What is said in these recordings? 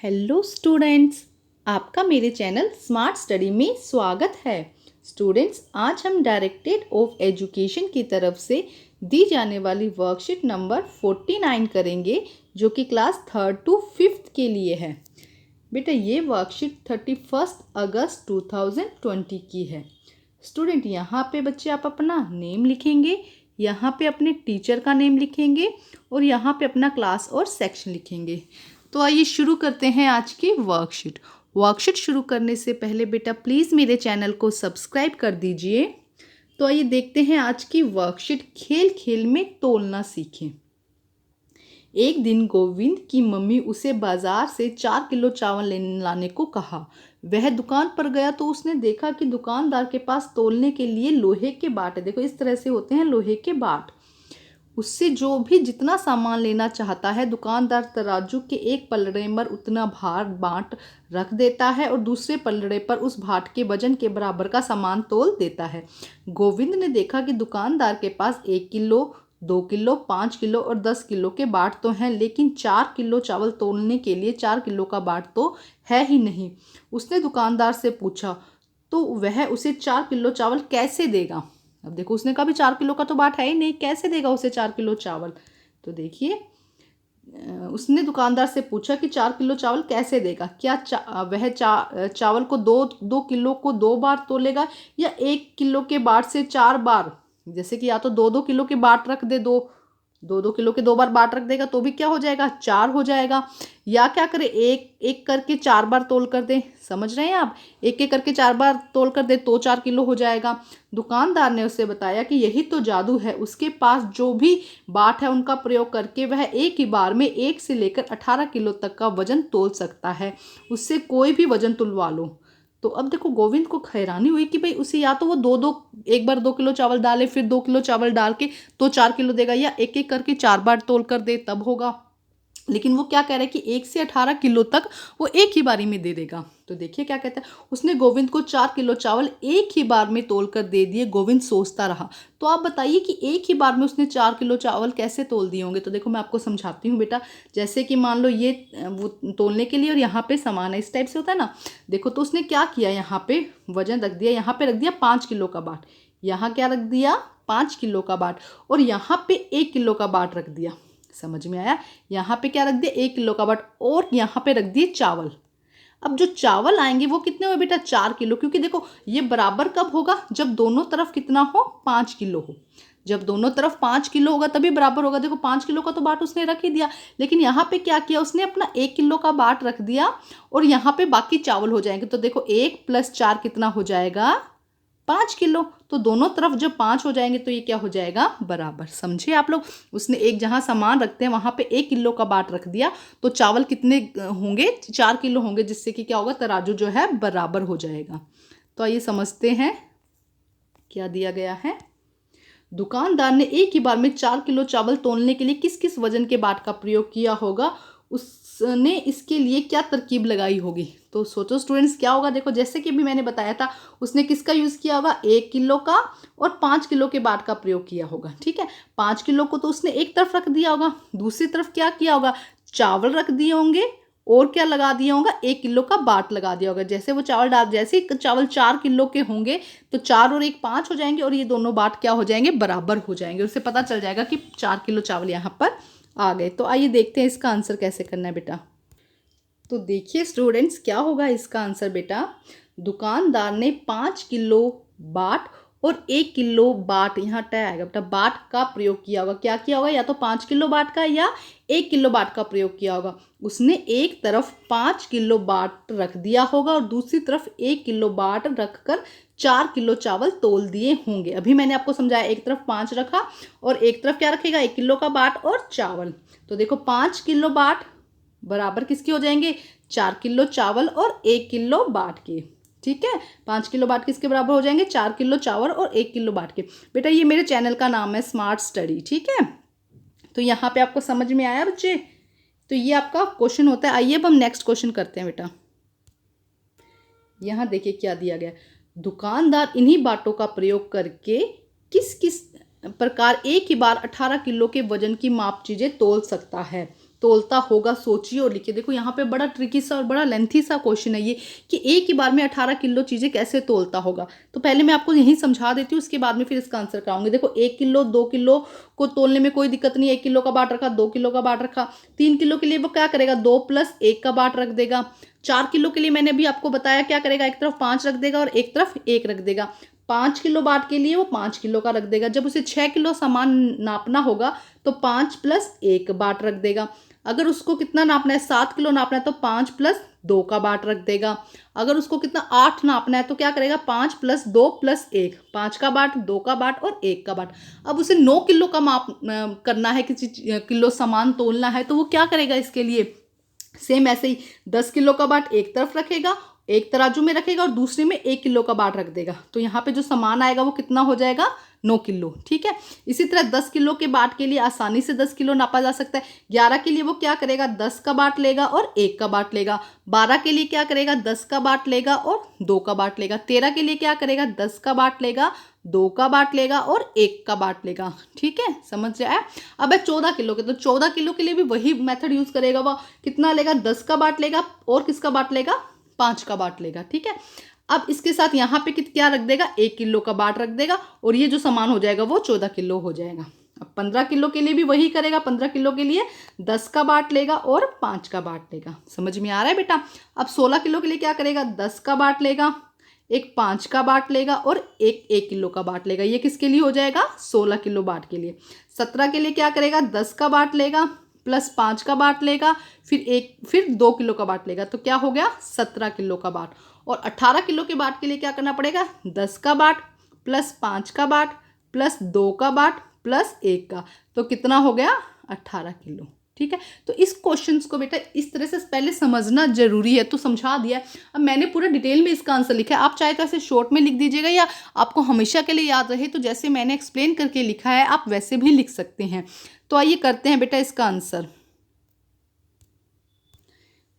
Hello students, आपका मेरे channel smart study में स्वागत है। स्टूडेंट्स, आज हम डायरेक्टरेट ऑफ एजुकेशन की तरफ से दी जाने वाली वर्कशीट नंबर 49 करेंगे, जो कि क्लास 3rd to 5th के लिए है। बेटा, ये वर्कशीट 31 अगस्त 2020 की है। स्टूडेंट, यहाँ पे बच्चे आप अपना नेम लिखेंगे, यहाँ पे अपने टीचर का नेम लिखेंगे और यहाँ पे अपना क्लास और सेक्शन लिखेंगे। तो आइए शुरू करते हैं आज की वर्कशीट शुरू करने से पहले बेटा प्लीज़ मेरे चैनल को सब्सक्राइब कर दीजिए। तो आइए देखते हैं आज की वर्कशीट। खेल खेल में तोलना सीखें। एक दिन गोविंद की मम्मी उसे बाजार से 4 किलो चावल लाने को कहा। वह दुकान पर गया तो उसने देखा कि दुकानदार के पास तोलने के लिए लोहे के बाट है। देखो, इस तरह से होते हैं लोहे के बाट। उससे जो भी जितना सामान लेना चाहता है, दुकानदार तराजू के एक पलड़े पर उतना भार बाट रख देता है और दूसरे पलड़े पर उस भाट के वजन के बराबर का सामान तोल देता है। गोविंद ने देखा कि दुकानदार के पास 1 किलो, 2 किलो, 5 किलो और 10 किलो के बाट तो हैं, लेकिन 4 किलो चावल तोलने के लिए 4 किलो का बाट तो है ही नहीं। उसने दुकानदार से पूछा तो वह उसे 4 किलो चावल कैसे देगा। अब देखो, उसने कहा भी 4 किलो का तो बाट है ही नहीं, कैसे देगा उसे 4 किलो चावल। तो देखिए, उसने दुकानदार से पूछा कि 4 किलो चावल कैसे देगा। क्या वह चावल को दो किलो को 2 बार तोलेगा या 1 किलो के बाट से 4 बार। जैसे कि या तो 2 किलो के बाट रख दे, दो किलो के 2 बार बाट रख देगा तो भी क्या हो जाएगा, 4 हो जाएगा। या क्या करे, एक एक करके 4 बार तोल कर दे। समझ रहे हैं आप, एक एक करके 4 बार तोल कर दे तो 4 किलो हो जाएगा। दुकानदार ने उसे बताया कि यही तो जादू है। उसके पास जो भी बाट है उनका प्रयोग करके वह एक ही बार में 1 से लेकर 18 किलो तक का वजन तोल सकता है। उससे कोई भी वजन तुलवा लो। तो अब देखो, गोविंद को हैरानी हुई कि भाई उसे या तो वो एक बार 2 किलो चावल डाले, फिर 2 किलो चावल डाल के तो 4 किलो देगा, या एक एक करके 4 बार तोल कर दे तब होगा। लेकिन वो क्या कह रहा है कि 1 से 18 किलो तक वो एक ही बारी में दे देगा। तो देखिए क्या कहता है, उसने गोविंद को 4 किलो चावल एक ही बार में तोल कर दे दिए। गोविंद सोचता रहा। तो आप बताइए कि एक ही बार में उसने 4 किलो चावल कैसे तोल दिए होंगे। तो देखो, मैं आपको समझाती हूँ बेटा। जैसे कि मान लो ये वो तोलने के लिए और यहाँ पे सामान है, इस टाइप से होता है ना। देखो, तो उसने क्या किया, यहाँ पे वजन रख दिया, यहाँ पे रख दिया 5 किलो का बाट, यहाँ क्या रख दिया 5 किलो का बाट, और यहाँ पे 1 किलो का बाट रख दिया। समझ में आया। यहाँ पे क्या रख दिया, 1 किलो का बाट, और यहाँ पे रख दिए चावल। अब जो चावल आएंगे वो कितने हुए बेटा, 4 किलो। क्योंकि देखो, ये बराबर कब होगा, जब दोनों तरफ कितना हो, 5 किलो हो। जब दोनों तरफ 5 किलो होगा तभी बराबर होगा। देखो, 5 किलो का तो बाट उसने रख ही दिया, लेकिन यहाँ पे क्या किया उसने, अपना 1 किलो का बाट रख दिया और यहाँ पे बाकी चावल हो जाएंगे। तो देखो, 1 + 4 कितना हो जाएगा, 5 किलो। तो दोनों तरफ जब 5 हो जाएंगे तो ये क्या हो जाएगा, बराबर। समझे आप लोग। उसने एक जहां सामान रखते हैं वहां पे 1 किलो का बाट रख दिया, तो चावल कितने होंगे, 4 किलो होंगे, जिससे कि क्या होगा, तराजू जो है बराबर हो जाएगा। तो आइए समझते हैं क्या दिया गया है। दुकानदार ने एक ही बार में 4 किलो चावल तोलने के लिए किस किस वजन के बाट का प्रयोग किया होगा, उसने इसके लिए क्या तरकीब लगाई होगी। तो सोचो स्टूडेंट्स, क्या होगा। देखो, जैसे कि अभी मैंने बताया था, उसने किसका यूज़ किया होगा, 1 किलो का और 5 किलो के बाट का प्रयोग किया होगा। ठीक है, 5 किलो को तो उसने एक तरफ रख दिया होगा, दूसरी तरफ क्या किया होगा, चावल रख दिए होंगे और क्या लगा दिया होगा, 1 किलो का बाट लगा दिया होगा। जैसे वो चावल डाल, जैसे चावल 4 किलो के होंगे तो 4 और 1 5 हो जाएंगे, और ये दोनों बाट क्या हो जाएंगे, बराबर हो जाएंगे। उससे पता चल जाएगा कि 4 किलो चावल यहाँ पर आ गए। तो आइए देखते हैं इसका आंसर कैसे करना है बेटा। तो देखिए स्टूडेंट्स, क्या होगा इसका आंसर बेटा। दुकानदार ने 5 किलो बाट और 1 किलो बाट, यहाँ टय आएगा बेटा, बाट का प्रयोग किया होगा। क्या किया होगा, या तो 5 किलो बाट का या 1 किलो बाट का प्रयोग किया होगा। उसने एक तरफ 5 किलो बाट रख दिया होगा और दूसरी तरफ 1 किलो बाट रखकर 4 किलो चावल तोल दिए होंगे। अभी मैंने आपको समझाया, एक तरफ 5 रखा और एक तरफ क्या रखेगा, 1 किलो का बाट और चावल। तो देखो, 5 किलो बाट बराबर किसके हो जाएंगे, 4 किलो चावल और 1 किलो बाट के। ठीक है, 5 किलो बाट किसके बराबर हो जाएंगे, 4 किलो चावल और 1 किलो बाट के। बेटा, ये मेरे चैनल का नाम है स्मार्ट स्टडी। ठीक है, तो यहाँ पे आपको समझ में आया बच्चे। तो ये आपका क्वेश्चन होता है। आइए अब हम नेक्स्ट क्वेश्चन करते हैं बेटा। यहाँ देखिए क्या दिया गया। दुकानदार इन्हीं बाटों का प्रयोग करके किस किस प्रकार एक ही बार 18 किलो के वजन की माप चीजें तोल सकता है। तोलता होगा, सोचिए और लिखिए। देखो यहाँ पे बड़ा ट्रिकी सा और बड़ा लेंथी सा क्वेश्चन है ये, कि एक ही बार में 18 किलो चीज़ें कैसे तोलता होगा। तो पहले मैं आपको यही समझा देती हूँ, उसके बाद में फिर इसका आंसर कराऊंगी। देखो 1 किलो 2 किलो को तोलने में कोई दिक्कत नहीं है। 1 किलो का बाट रखा, 2 किलो का बाट रखा, 3 किलो के लिए वो क्या करेगा, 2 + 1 का बाट रख देगा। 4 किलो के लिए मैंने अभी आपको बताया क्या करेगा, एक तरफ 5 रख देगा और एक तरफ 1 रख देगा। 5 किलो बाट के लिए वो 5 किलो का रख देगा। जब उसे 6 किलो सामान नापना होगा तो 5 + 1 बाट रख देगा। अगर उसको कितना नापना है, 7 किलो नापना है, तो 5 + 2 का बाट रख देगा। अगर उसको कितना 8 नापना है तो क्या करेगा, 5 + 2 + 1, 5 का बाट, 2 का बाट और 1 का बाट। अब उसे 9 किलो का माप करना है, किसी किलो सामान तोलना है, तो वो क्या करेगा, इसके लिए सेम ऐसे ही 10 किलो का बाट एक तरफ रखेगा, एक तराजू में रखेगा और दूसरे में 1 किलो का बाट रख देगा। तो यहाँ पे जो सामान आएगा वो कितना हो जाएगा, 9 किलो। ठीक है। इसी तरह 10 किलो के बाट के लिए आसानी से 10 किलो नापा जा सकता है। 11 के लिए वो क्या करेगा, 10 का बाट लेगा और 1 का बाट लेगा। 12 के लिए क्या करेगा, 10 का बाट लेगा और 2 का बाट लेगा। 13 के लिए क्या करेगा, 10 का बाट लेगा, 2 का बाट लेगा और 1 का बाट लेगा। ठीक है, समझ आया। अब है 14 किलो के, तो 14 किलो के लिए भी वही मेथड यूज करेगा। वो कितना लेगा, 10 का बाट लेगा और किसका बाट लेगा, 5 का बाट लेगा। ठीक है। अब इसके साथ यहाँ पे क्या रख देगा, 1 किलो का बाट रख देगा और ये जो सामान हो जाएगा वो 14 किलो हो जाएगा। अब 15 किलो के लिए भी वही करेगा। 15 किलो के लिए 10 का बाट लेगा और 5 का बाट लेगा। समझ में आ रहा है बेटा। अब 16 किलो के लिए क्या करेगा, 10 का बाट लेगा, एक 5 का बाट लेगा और एक 1 किलो का बाट लेगा। ये किसके लिए हो जाएगा, 16 किलो बाट के लिए। 17 के लिए क्या करेगा, 10 का बाट लेगा प्लस 5 का बाट लेगा, फिर 2 किलो का बाट लेगा। तो क्या हो गया, 17 किलो का बाट। और 18 किलो के बाट के लिए क्या करना पड़ेगा, 10 का बाट प्लस 5 का बाट प्लस 2 का बाट प्लस 1 का। तो कितना हो गया, 18 किलो। ठीक है। तो इस क्वेश्चन को बेटा इस तरह से पहले समझना जरूरी है, तो समझा दिया। अब मैंने पूरा डिटेल में इसका आंसर लिखा है। आप चाहे तो ऐसे शॉर्ट में लिख दीजिएगा, या आपको हमेशा के लिए याद रहे तो जैसे मैंने एक्सप्लेन करके लिखा है आप वैसे भी लिख सकते हैं। तो आइए करते हैं बेटा इसका आंसर।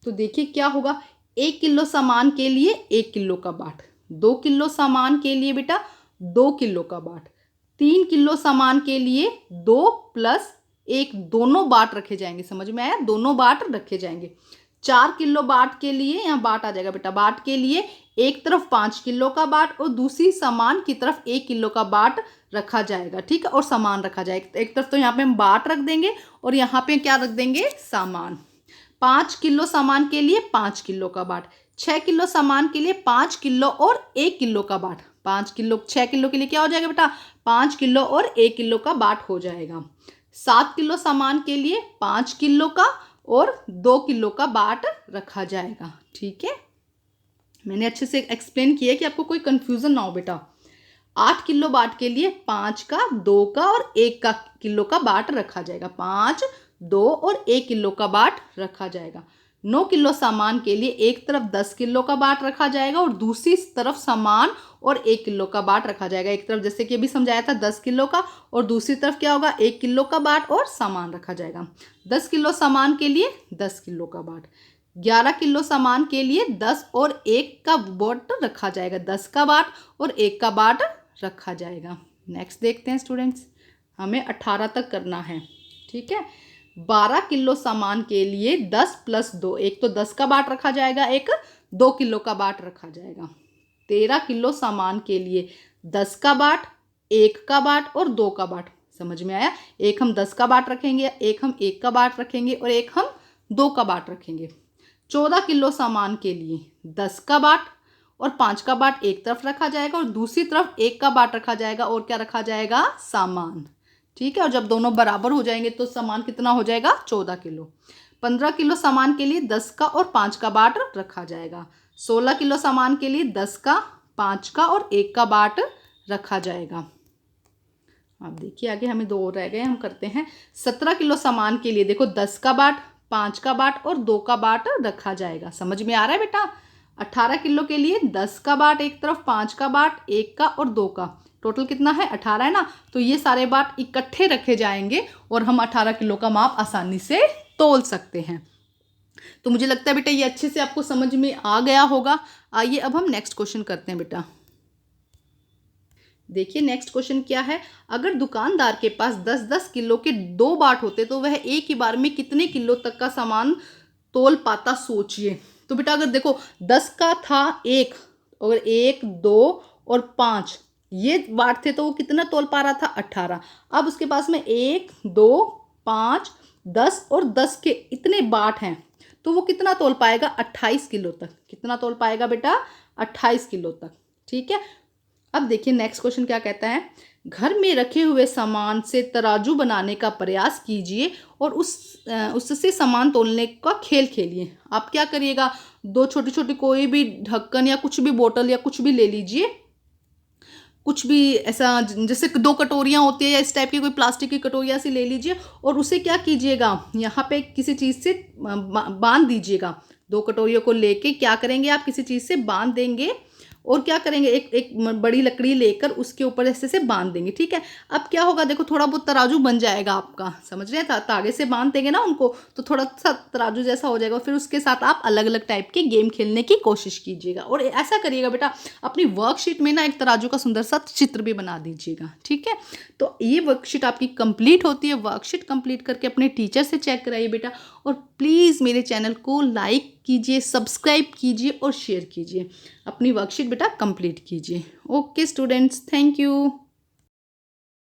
तो देखिए क्या होगा, 1 किलो सामान के लिए 1 किलो का बाट, 2 किलो सामान के लिए बेटा 2 किलो का बाट, 3 किलो सामान के लिए 2 + 1 दोनों बाट रखे जाएंगे। समझ में आया, दोनों बाट रखे जाएंगे। 4 किलो बाट के लिए, यहाँ बाट आ जाएगा बेटा, बाट के लिए एक तरफ 5 किलो का बाट और दूसरी सामान की तरफ 1 किलो का बाट रखा जाएगा। ठीक है। और सामान रखा जाएगा, एक तरफ तो यहाँ पे हम बाट रख देंगे और यहाँ पे क्या रख देंगे, सामान। 5 किलो सामान के लिए 5 किलो का बाट, 6 किलो सामान के लिए 5 किलो और 1 किलो का बाट। 5 किलो 6 किलो के लिए क्या हो जाएगा बेटा, 5 किलो और 1 किलो का बाट हो जाएगा। 7 किलो सामान के लिए 5 किलो का और 2 किलो का बाट रखा जाएगा। ठीक है, मैंने अच्छे से एक्सप्लेन किया कि आपको कोई कंफ्यूजन ना हो बेटा। 8 किलो बाट के लिए 5 का, 2 का और 1 का किलो का बाट रखा जाएगा। 5, 2 और 1 किलो का बाट रखा जाएगा। 9 किलो सामान के लिए एक तरफ 10 किलो का बाट रखा जाएगा और दूसरी तरफ सामान और 1 किलो का बाट रखा जाएगा। एक तरफ जैसे कि अभी समझाया था 10 किलो का और दूसरी तरफ क्या होगा, 1 किलो का बाट और सामान रखा जाएगा। 10 किलो सामान के लिए 10 किलो का बाट, 11 किलो सामान के लिए 10 और 1 का बाट रखा जाएगा। 10 का बाट और 1 का बाट रखा जाएगा। नेक्स्ट देखते हैं स्टूडेंट्स, हमें 18 तक करना है। ठीक है। 12 किलो सामान के लिए 10 + 2, एक तो 10 का बाट रखा जाएगा, एक 2 किलो का बाट रखा जाएगा। 13 किलो सामान के लिए 10 का बाट, 1 का बाट और 2 का बाट। समझ में आया, एक हम 10 का बाट रखेंगे, एक हम 1 का बाट रखेंगे और एक हम 2 का बाट रखेंगे। 14 किलो सामान के लिए 10 का बाट और 5 का बाट एक तरफ रखा जाएगा और दूसरी तरफ 1 का बाट रखा जाएगा और क्या रखा जाएगा, सामान। ठीक है। और जब दोनों बराबर हो जाएंगे तो सामान कितना हो जाएगा, 14 किलो। 15 किलो सामान के लिए 10 का और 5 का बाट रखा जाएगा। 16 किलो सामान के लिए 10 का, 5 का और 1 का बाट रखा जाएगा। अब देखिए आगे हमें 2 रह गए, हम करते हैं। 17 किलो सामान के लिए देखो 10 का बाट, 5 का बाट और 2 का बाट रखा जाएगा। समझ में आ रहा है बेटा। 18 किलो के लिए 10 का बाट एक तरफ, 5 का बाट, 1 का और 2 का, टोटल कितना है, 18 है ना। तो ये सारे बाट इकट्ठे रखे जाएंगे और हम 18 किलो का माप आसानी से तोल सकते हैं। तो मुझे लगता है बेटा ये अच्छे से आपको समझ में आ गया होगा। आइए अब हम नेक्स्ट क्वेश्चन करते हैं बेटा। देखिए नेक्स्ट क्वेश्चन क्या है, अगर दुकानदार के पास 10-10 किलो के 2 बाट होते तो वह एक ही बार में कितने किलो तक का सामान तोल पाता, सोचिए। तो बेटा अगर देखो 10 का था एक, अगर 1 2 और 5 ये बाट थे तो वो कितना तोल पा रहा था, 18। अब उसके पास में 1 2 5 10 और 10 के इतने बाट हैं, तो वो कितना तोल पाएगा, 28 किलो तक। कितना तोल पाएगा बेटा, 28 किलो तक। ठीक है। अब देखिए नेक्स्ट क्वेश्चन क्या कहता है, घर में रखे हुए सामान से तराजू बनाने का प्रयास कीजिए और उससे सामान तोलने का खेल खेलिए। आप क्या करिएगा, दो छोटी छोटी कोई भी ढक्कन या कुछ भी बोतल या कुछ भी ले लीजिए, कुछ भी ऐसा जैसे 2 कटोरियाँ होती है या इस टाइप की कोई प्लास्टिक की कटोरियाँ सी ले लीजिए और उसे क्या कीजिएगा, यहाँ पे किसी चीज़ से बांध दीजिएगा। 2 कटोरियों को लेके क्या करेंगे आप, किसी चीज़ से बांध देंगे और क्या करेंगे, एक बड़ी लकड़ी लेकर उसके ऊपर ऐसे से बांध देंगे। ठीक है। अब क्या होगा, देखो थोड़ा बहुत तराजू बन जाएगा आपका, समझ रहे हैं, तागे से बांध देंगे ना उनको तो थोड़ा सा तराजू जैसा हो जाएगा। फिर उसके साथ आप अलग अलग टाइप के गेम खेलने की कोशिश कीजिएगा और ऐसा करिएगा बेटा, अपनी वर्कशीट में ना एक तराजू का सुंदर सा चित्र भी बना दीजिएगा। ठीक है। तो ये वर्कशीट आपकी कंप्लीट होती है। वर्कशीट कंप्लीट करके अपने टीचर से चेक कराइए बेटा, और प्लीज़ मेरे चैनल को लाइक कीजिए, सब्सक्राइब कीजिए और शेयर कीजिए। अपनी वर्कशीट बेटा कंप्लीट कीजिए। Okay students, thank you.